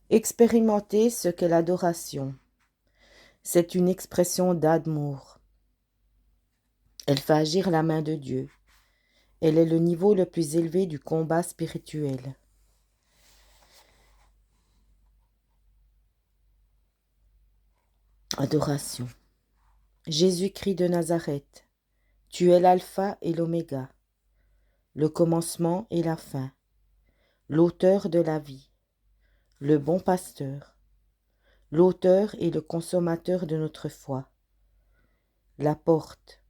Expérimenter ce qu'est l'adoration. C'est une expression d'amour. Elle fait agir la main de Dieu. Elle est le niveau le plus élevé du combat spirituel. Adoration. Jésus-Christ de Nazareth, tu es l'alpha et l'oméga, le commencement et la fin, l'auteur de la vie, le bon pasteur, l'auteur et le consommateur de notre foi, la porte,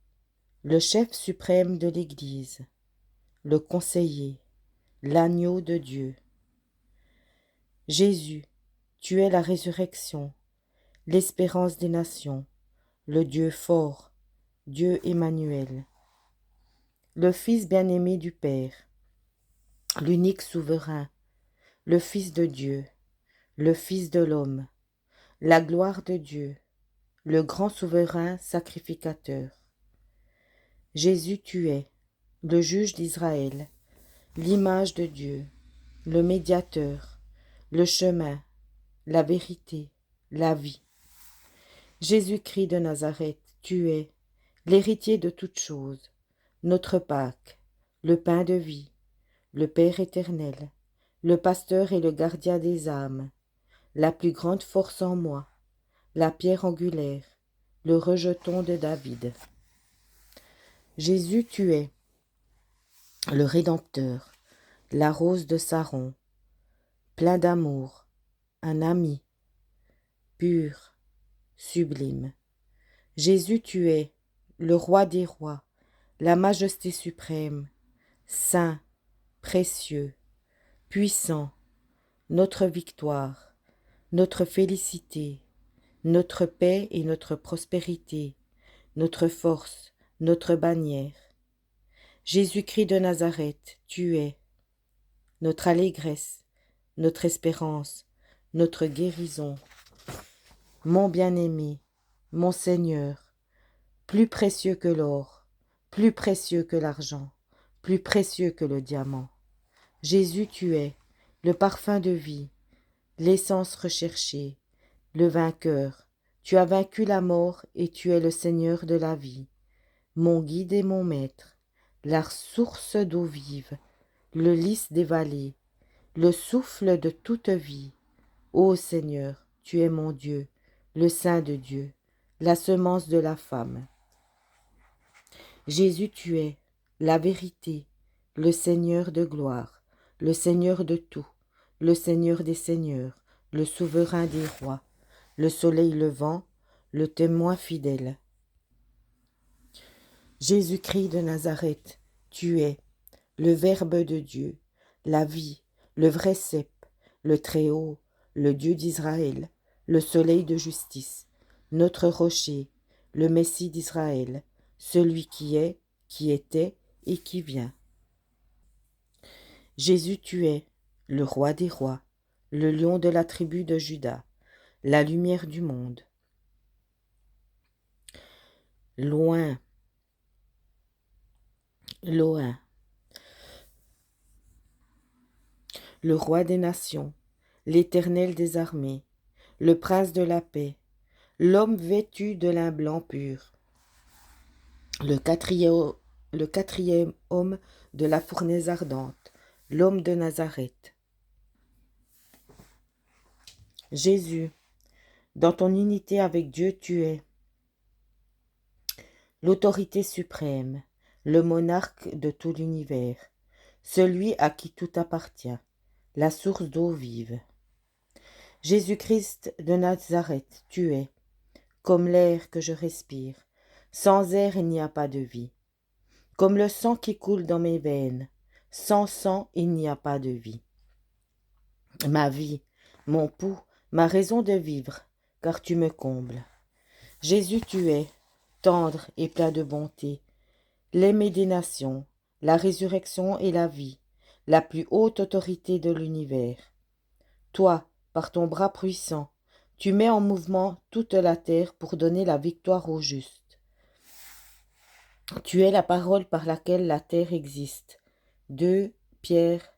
le chef suprême de l'Église, le conseiller, l'agneau de Dieu. Jésus, tu es la résurrection, l'espérance des nations, le Dieu fort, Dieu Emmanuel, le Fils bien-aimé du Père, l'unique souverain, le Fils de Dieu, le Fils de l'homme, la gloire de Dieu, le grand souverain sacrificateur. Jésus, tu es le juge d'Israël, l'image de Dieu, le médiateur, le chemin, la vérité, la vie. Jésus-Christ de Nazareth, tu es l'héritier de toutes choses, notre Pâque, le pain de vie, le Père éternel, le pasteur et le gardien des âmes, la plus grande force en moi, la pierre angulaire, le rejeton de David. Jésus, tu es le Rédempteur, la rose de Saron, plein d'amour, un ami, pur, sublime. Jésus, tu es le roi des rois, la majesté suprême, saint, précieux, puissant, notre victoire, notre félicité, notre paix et notre prospérité, notre force, notre bannière. Jésus-Christ de Nazareth, tu es notre allégresse, notre espérance, notre guérison, mon bien-aimé, mon Seigneur, plus précieux que l'or, plus précieux que l'argent, plus précieux que le diamant. Jésus, tu es le parfum de vie, l'essence recherchée, le vainqueur. Tu as vaincu la mort et tu es le Seigneur de la vie, mon guide et mon maître, la source d'eau vive, le lys des vallées, le souffle de toute vie. Ô Seigneur, tu es mon Dieu, le Saint de Dieu, la semence de la femme. Jésus, tu es la vérité, le Seigneur de gloire, le Seigneur de tout, le Seigneur des seigneurs, le souverain des rois, le soleil levant, le témoin fidèle. Jésus-Christ de Nazareth, tu es le Verbe de Dieu, la vie, le vrai cep, le Très-Haut, le Dieu d'Israël, le soleil de justice, notre rocher, le Messie d'Israël, celui qui est, qui était et qui vient. Jésus, tu es le roi des rois, le lion de la tribu de Juda, la lumière du monde. Loin, loin, le roi des nations, l'Éternel des armées, le prince de la paix, l'homme vêtu de lin blanc pur, le quatrième homme de la fournaise ardente, l'homme de Nazareth. Jésus, dans ton unité avec Dieu, tu es l'autorité suprême, le monarque de tout l'univers, celui à qui tout appartient, la source d'eau vive. Jésus-Christ de Nazareth, tu es, comme l'air que je respire. Sans air, il n'y a pas de vie. Comme le sang qui coule dans mes veines. Sans sang, il n'y a pas de vie. Ma vie, mon pouls, ma raison de vivre, car tu me combles. Jésus, tu es, tendre et plein de bonté, l'aimé des nations, la résurrection et la vie, la plus haute autorité de l'univers. Toi, par ton bras puissant, tu mets en mouvement toute la terre pour donner la victoire aux justes. Tu es la parole par laquelle la terre existe. 2 Pierre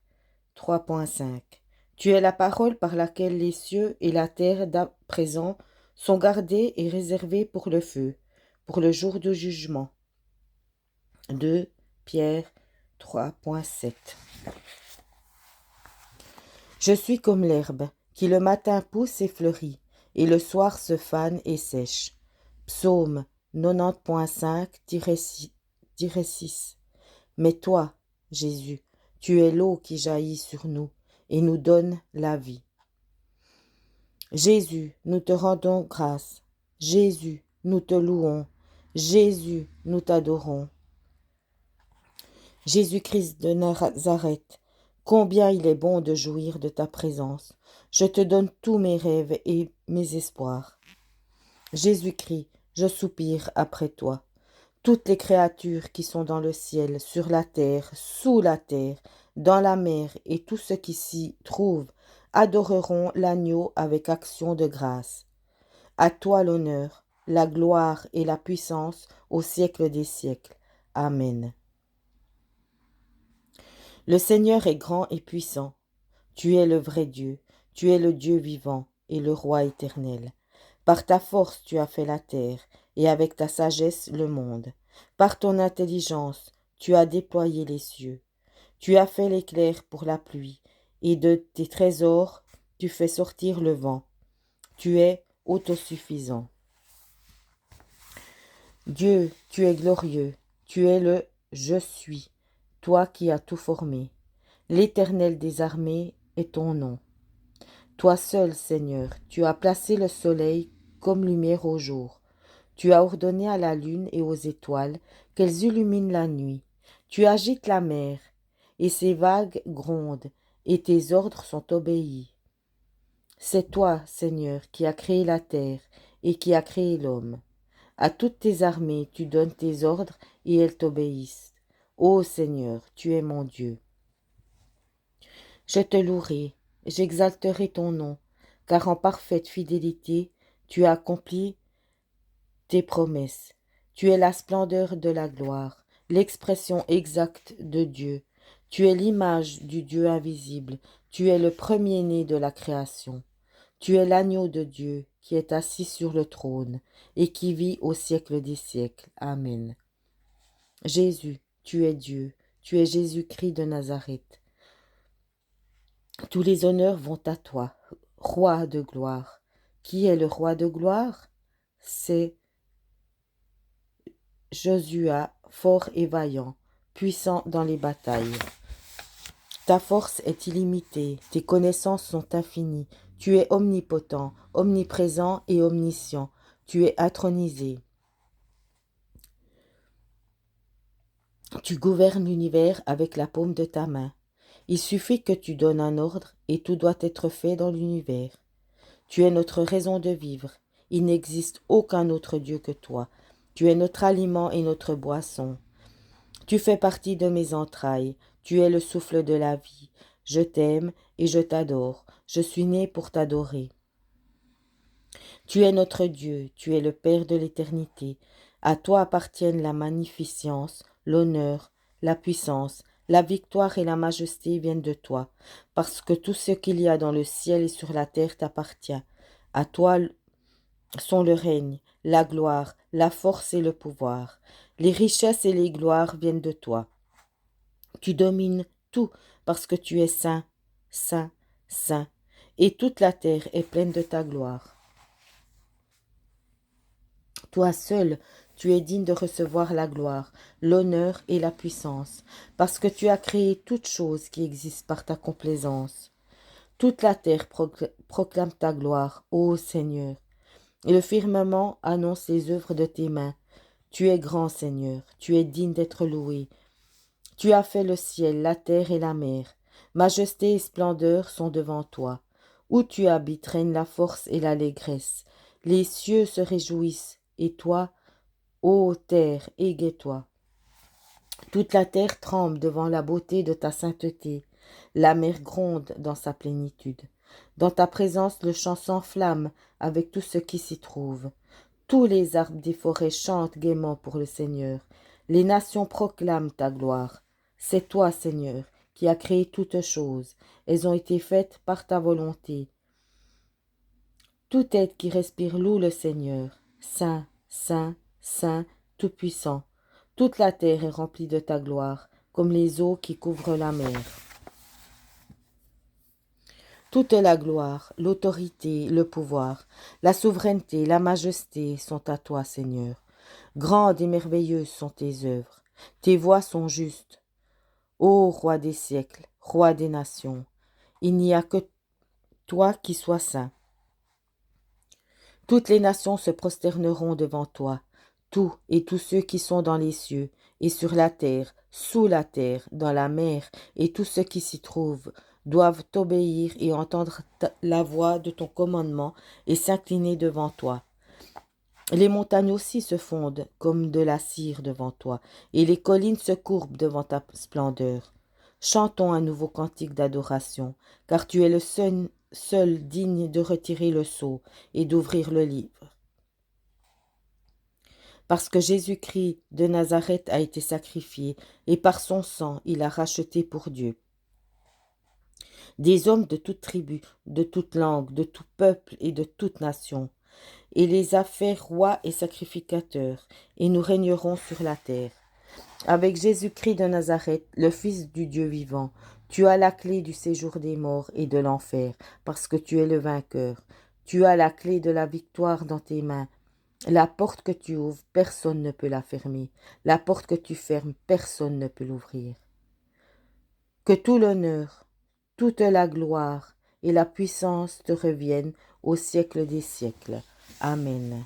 3.5. Tu es la parole par laquelle les cieux et la terre d'à présent sont gardés et réservés pour le feu, pour le jour du jugement. 2 Pierre 3.7. Je suis comme l'herbe, qui le matin pousse et fleurit, et le soir se fane et sèche. Psaume 90.5-6. Mais toi, Jésus, tu es l'eau qui jaillit sur nous et nous donne la vie. Jésus, nous te rendons grâce. Jésus, nous te louons. Jésus, nous t'adorons. Jésus-Christ de Nazareth, combien il est bon de jouir de ta présence. Je te donne tous mes rêves et mes espoirs. Jésus-Christ, je soupire après toi. Toutes les créatures qui sont dans le ciel, sur la terre, sous la terre, dans la mer et tout ce qui s'y trouve, adoreront l'agneau avec action de grâce. À toi l'honneur, la gloire et la puissance au siècle des siècles. Amen. Le Seigneur est grand et puissant. Tu es le vrai Dieu, tu es le Dieu vivant et le Roi éternel. Par ta force tu as fait la terre, et avec ta sagesse le monde. Par ton intelligence tu as déployé les cieux. Tu as fait l'éclair pour la pluie, et de tes trésors tu fais sortir le vent. Tu es autosuffisant. Dieu, tu es glorieux, tu es le « Je suis », toi qui as tout formé. L'Éternel des armées est ton nom. Toi seul, Seigneur, tu as placé le soleil comme lumière au jour. Tu as ordonné à la lune et aux étoiles qu'elles illuminent la nuit. Tu agites la mer, et ses vagues grondent, et tes ordres sont obéis. C'est toi, Seigneur, qui as créé la terre et qui as créé l'homme. À toutes tes armées, tu donnes tes ordres et elles t'obéissent. Ô Seigneur, tu es mon Dieu. Je te louerai, j'exalterai ton nom, car en parfaite fidélité, tu as accompli tes promesses. Tu es la splendeur de la gloire, l'expression exacte de Dieu. Tu es l'image du Dieu invisible, tu es le premier-né de la création. Tu es l'agneau de Dieu qui est assis sur le trône et qui vit au siècle des siècles. Amen. Jésus, tu es Dieu, tu es Jésus-Christ de Nazareth. Tous les honneurs vont à toi, roi de gloire. Qui est le roi de gloire? C'est Josua, fort et vaillant, puissant dans les batailles. Ta force est illimitée, tes connaissances sont infinies. Tu es omnipotent, omniprésent et omniscient. Tu es intronisé. Tu gouvernes l'univers avec la paume de ta main. Il suffit que tu donnes un ordre et tout doit être fait dans l'univers. Tu es notre raison de vivre. Il n'existe aucun autre Dieu que toi. Tu es notre aliment et notre boisson. Tu fais partie de mes entrailles. Tu es le souffle de la vie. Je t'aime et je t'adore. Je suis né pour t'adorer. Tu es notre Dieu. Tu es le Père de l'éternité. À toi appartiennent la magnificence, l'honneur, la puissance, la victoire et la majesté viennent de toi, parce que tout ce qu'il y a dans le ciel et sur la terre t'appartient. À toi sont le règne, la gloire, la force et le pouvoir. Les richesses et les gloires viennent de toi. Tu domines tout parce que tu es saint, saint, saint, et toute la terre est pleine de ta gloire. Toi seul, tu es digne de recevoir la gloire, l'honneur et la puissance, parce que tu as créé toutes choses qui existent par ta complaisance. Toute la terre proclame ta gloire, ô Seigneur, et le firmament annonce les œuvres de tes mains. Tu es grand, Seigneur, tu es digne d'être loué. Tu as fait le ciel, la terre et la mer. Majesté et splendeur sont devant toi. Où tu habites règne la force et l'allégresse. Les cieux se réjouissent, et toi, ô terre, égaie-toi. Toute la terre tremble devant la beauté de ta sainteté. La mer gronde dans sa plénitude. Dans ta présence, le champ s'enflamme avec tout ce qui s'y trouve. Tous les arbres des forêts chantent gaiement pour le Seigneur. Les nations proclament ta gloire. C'est toi, Seigneur, qui as créé toutes choses. Elles ont été faites par ta volonté. Tout être qui respire loue le Seigneur. Saint, Saint, Saint, Tout-Puissant. Toute la terre est remplie de ta gloire, comme les eaux qui couvrent la mer. Toute la gloire, l'autorité, le pouvoir, la souveraineté, la majesté sont à toi, Seigneur. Grandes et merveilleuses sont tes œuvres. Tes voies sont justes. Ô Roi des siècles, Roi des nations, il n'y a que toi qui sois saint. Toutes les nations se prosterneront devant toi, tout et tous ceux qui sont dans les cieux, et sur la terre, sous la terre, dans la mer, et tous ceux qui s'y trouvent, doivent t'obéir et entendre la voix de ton commandement et s'incliner devant toi. Les montagnes aussi se fondent comme de la cire devant toi, et les collines se courbent devant ta splendeur. Chantons un nouveau cantique d'adoration, car tu es le seul digne de retirer le sceau et d'ouvrir le livre. Parce que Jésus-Christ de Nazareth a été sacrifié, et par son sang il a racheté pour Dieu des hommes de toute tribu, de toute langue, de tout peuple et de toute nation, et les a faits rois et sacrificateurs, et nous régnerons sur la terre. Avec Jésus-Christ de Nazareth, le Fils du Dieu vivant, tu as la clé du séjour des morts et de l'enfer, parce que tu es le vainqueur. Tu as la clé de la victoire dans tes mains. La porte que tu ouvres, personne ne peut la fermer. La porte que tu fermes, personne ne peut l'ouvrir. Que tout l'honneur, toute la gloire et la puissance te reviennent au siècle des siècles. Amen.